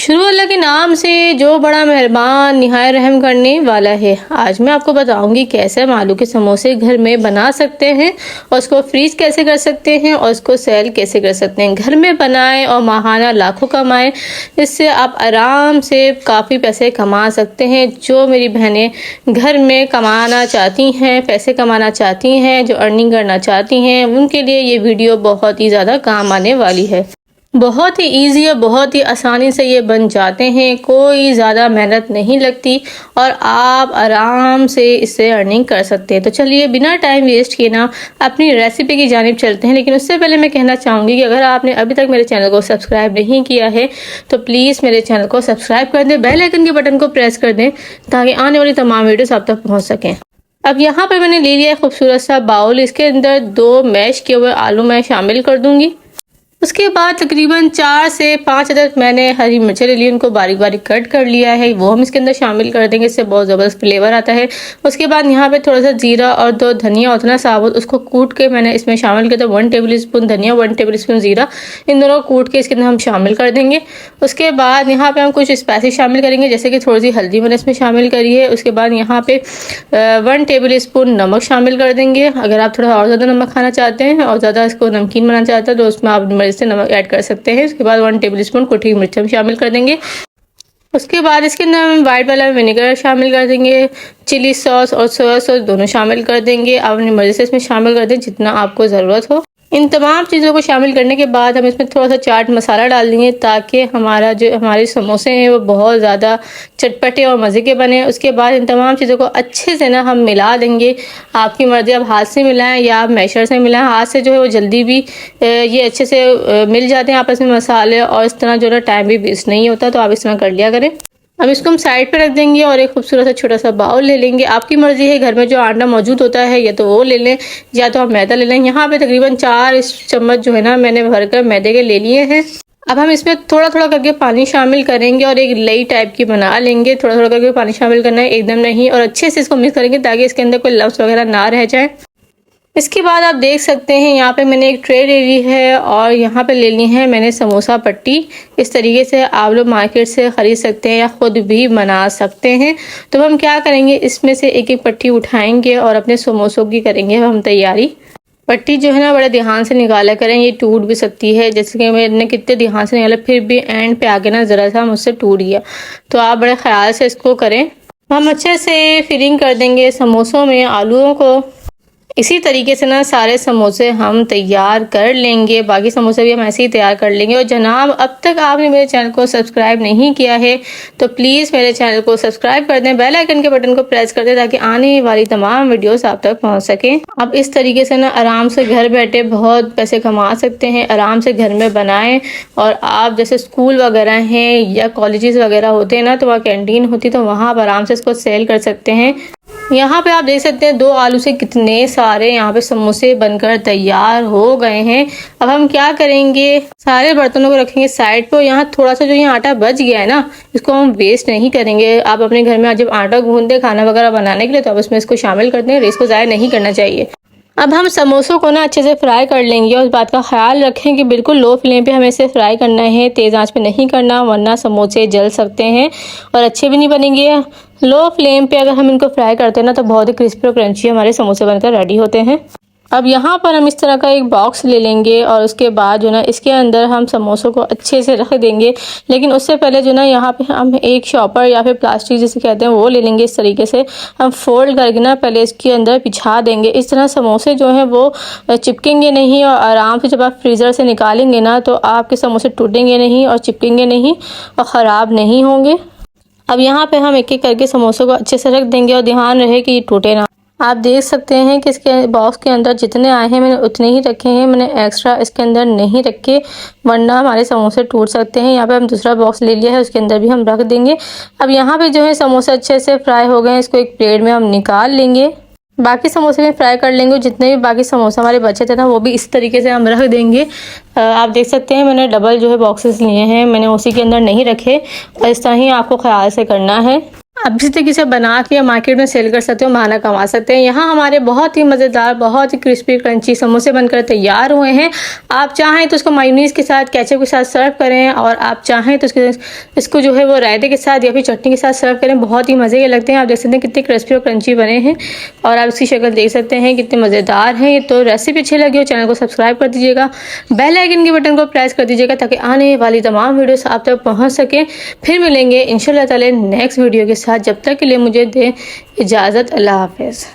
शुरू अल्लाह के नाम से जो बड़ा मेहरबान निहायत रहम करने वाला है। आज मैं आपको बताऊंगी कैसे हम आलू के समोसे घर में बना सकते हैं और उसको फ्रीज कैसे कर सकते हैं और उसको सेल कैसे कर सकते हैं। घर में बनाएं और माहाना लाखों कमाएं। इससे आप आराम से काफ़ी पैसे कमा सकते हैं। जो मेरी बहनें घर में कमाना चाहती हैं, पैसे कमाना चाहती हैं, जो अर्निंग करना चाहती हैं, उनके लिए ये वीडियो बहुत ही ज़्यादा काम आने वाली है। बहुत ही ईजी है, बहुत ही आसानी से ये बन जाते हैं, कोई ज़्यादा मेहनत नहीं लगती और आप आराम से इससे अर्निंग कर सकते हैं। तो चलिए बिना टाइम वेस्ट किए ना अपनी रेसिपी की जानिब चलते हैं। लेकिन उससे पहले मैं कहना चाहूँगी कि अगर आपने अभी तक मेरे चैनल को सब्सक्राइब नहीं किया है तो प्लीज़ मेरे चैनल को सब्सक्राइब कर दें, बेल आइकन के बटन को प्रेस कर दें ताकि आने वाली तमाम वीडियोस आप तक पहुँच सकें। अब यहाँ पर मैंने ले लिया है खूबसूरत सा बाउल। इसके अंदर 2 मैश किए हुए आलू मैं शामिल कर दूँगी। उसके बाद तकरीबन 4 से 5 अदद मैंने हरी मिर्चें ले ली, उनको बारीक बारीक कट कर लिया है, वो हम इसके अंदर शामिल कर देंगे। इससे बहुत ज़बरदस्त फ्लेवर आता है। उसके बाद यहाँ पे थोड़ा सा जीरा और 2 धनिया उतना साबुत, उसको कूट के मैंने इसमें शामिल किया था। 1 टेबल स्पून धनिया, 1 टेबल स्पून जीरा, इन दोनों कूट के इसके अंदर हम शामिल कर देंगे। उसके बाद यहाँ पे हम कुछ स्पाइसेस शामिल करेंगे, जैसे कि थोड़ी सी हल्दी मैंने इसमें शामिल करी है। उसके बाद यहाँ पे 1 टेबल स्पून नमक शामिल कर देंगे। अगर आप थोड़ा और ज़्यादा नमक खाना चाहते हैं और ज़्यादा इसको नमकीन बनाना चाहते हैं तो उसमें आप से नमक ऐड कर सकते हैं। उसके बाद 1 टेबल स्पून कुटी हुई मिर्च हम शामिल कर देंगे। उसके बाद इसके अंदर हम वाइट वाला विनेगर शामिल कर देंगे। चिली सॉस और सोया सॉस दोनों शामिल कर देंगे। आप अपनी मर्जी से इसमें शामिल कर दें जितना आपको ज़रूरत हो। इन तमाम चीज़ों को शामिल करने के बाद हम इसमें थोड़ा सा चाट मसाला डाल देंगे ताकि हमारे समोसे हैं वो बहुत ज़्यादा चटपटे और मज़े के बने। उसके बाद इन तमाम चीज़ों को अच्छे से ना हम मिला देंगे। आपकी मर्ज़ी, आप हाथ से मिलाएं या आप मैशर से मिलाएं। हाथ से जो है वो जल्दी भी ये अच्छे से मिल जाते हैं आपस में मसाले, और इस तरह जो है टाइम भी वेस्ट नहीं होता, तो आप इस तरह कर लिया करें। अब इसको हम साइड पे रख देंगे और एक खूबसूरत सा छोटा सा बाउल ले लेंगे। आपकी मर्जी है, घर में जो आटा मौजूद होता है या तो वो ले लें या तो आप मैदा ले लें। यहाँ पे तकरीबन 4 चम्मच जो है ना मैंने भरकर मैदे के ले लिए हैं। अब हम इसमें थोड़ा थोड़ा करके पानी शामिल करेंगे और एक लई टाइप की बना लेंगे। थोड़ा थोड़ा करके पानी शामिल करना है, एकदम नहीं, और अच्छे से इसको मिक्स करेंगे ताकि इसके अंदर कोई लम्स वगैरह ना रह जाए। इसके बाद आप देख सकते हैं यहाँ पे मैंने एक ट्रे ले ली है और यहाँ पे ले ली है मैंने समोसा पट्टी। इस तरीके से आप लोग मार्केट से ख़रीद सकते हैं या ख़ुद भी बना सकते हैं। तो हम क्या करेंगे, इसमें से एक एक पट्टी उठाएंगे और अपने समोसों की करेंगे हम तैयारी। पट्टी जो है ना बड़े ध्यान से निकाला करें, ये टूट भी सकती है। जैसे कि मैंने कितने ध्यान से निकाला, फिर भी एंड पे आके ना ज़रा सा मुझसे टूट गया, तो आप बड़े ख्याल से इसको करें। हम अच्छे से फिलिंग कर देंगे समोसों में आलूओं को। इसी तरीके से ना सारे समोसे हम तैयार कर लेंगे। बाकी समोसे भी हम ऐसे ही तैयार कर लेंगे। और जनाब, अब तक आपने मेरे चैनल को सब्सक्राइब नहीं किया है तो प्लीज़ मेरे चैनल को सब्सक्राइब कर दें, बेल आइकन के बटन को प्रेस कर दें ताकि आने वाली तमाम वीडियोस आप तक पहुंच सकें। अब इस तरीके से ना आराम से घर बैठे बहुत पैसे कमा सकते हैं। आराम से घर में बनाएं। और आप जैसे स्कूल वगैरह हैं या कॉलेजेस वगैरह होते हैं ना, तो वहाँ कैंटीन होती है, तो वहाँ आप आराम से इसको सेल कर सकते हैं। यहाँ पे आप देख सकते हैं 2 आलू से कितने सारे यहाँ पे समोसे बनकर तैयार हो गए हैं। अब हम क्या करेंगे, सारे बर्तनों को रखेंगे साइड पे। यहाँ थोड़ा सा जो यहाँ आटा बच गया है ना, इसको हम वेस्ट नहीं करेंगे। आप अपने घर में जब आटा गूंदते खाना वगैरह बनाने के लिए तो आप उसमें इसको शामिल करते हैं, इसको ज़ाया नहीं करना चाहिए। अब हम समोसों को ना अच्छे से फ्राई कर लेंगे और इस बात का ख्याल रखें कि बिल्कुल लो फ्लेम पे हमें इसे फ्राई करना है, तेज़ आंच पे नहीं करना, वरना समोसे जल सकते हैं और अच्छे भी नहीं बनेंगे। लो फ्लेम पे अगर हम इनको फ्राई करते हैं ना तो बहुत ही क्रिस्पी और क्रंची हमारे समोसे बनकर रेडी होते हैं। अब यहाँ पर हम इस तरह का एक बॉक्स ले लेंगे और उसके बाद जो ना इसके अंदर हम समोसों को अच्छे से रख देंगे। लेकिन उससे पहले जो ना यहाँ पे हम एक शॉपर या फिर प्लास्टिक जिसे कहते हैं वो ले लेंगे। इस तरीके से हम फोल्ड करके ना पहले इसके अंदर बिछा देंगे। इस तरह समोसे जो हैं वो चिपकेंगे नहीं और आराम से जब आप फ्रीज़र से निकालेंगे ना तो आपके समोसे टूटेंगे नहीं और चिपकेंगे नहीं और ख़राब नहीं होंगे। अब यहाँ पे हम एक एक करके समोसों को अच्छे से रख देंगे और ध्यान रहे कि ये टूटे ना। आप देख सकते हैं कि इसके बॉक्स के अंदर जितने आए हैं मैंने उतने ही रखे हैं, मैंने एक्स्ट्रा इसके अंदर नहीं रखे, वरना हमारे समोसे टूट सकते हैं। यहाँ पे हम दूसरा बॉक्स ले लिया है, उसके अंदर भी हम रख देंगे। अब यहाँ पे जो है समोसे अच्छे से फ्राई हो गए हैं, इसको एक प्लेट में हम निकाल लेंगे। बाकी समोसे भी फ्राई कर लेंगे। जितने भी बाकी समोसा हमारे बचे थे ना वो भी इस तरीके से हम रख देंगे। आप देख सकते हैं मैंने डबल जो है बॉक्सेस लिए हैं, मैंने उसी के अंदर नहीं रखे और इस तरह ही आपको ख्याल से करना है। आप इसी तरीके से बना के मार्केट में सेल कर सकते हो, खाना कमा सकते हैं। यहाँ हमारे बहुत ही मज़ेदार, बहुत ही क्रिस्पी क्रंची समोसे बनकर तैयार हुए हैं। आप चाहें तो इसको मायोनीज़ के साथ, केचप के साथ सर्व करें, और आप चाहें तो इसको जो है वो रायते के साथ या फिर चटनी के साथ सर्व करें। बहुत ही मज़े के लगते हैं। आप देख सकते हैं कितने क्रिस्पी और क्रंची बने हैं, और आप इसकी शक्ल देख सकते हैं कितने मज़ेदार हैं। तो रेसिपी अच्छी लगी हो चैनल को सब्सक्राइब कर दीजिएगा, बेल आइकन के बटन को प्रेस कर दीजिएगा ताकि आने वाली तमाम वीडियोस आप तक पहुंच सकें। फिर मिलेंगे इंशाल्लाह ताला नेक्स्ट वीडियो के साथ। जब तक के लिए मुझे दें इजाज़त। अल्लाह हाफ़िज़।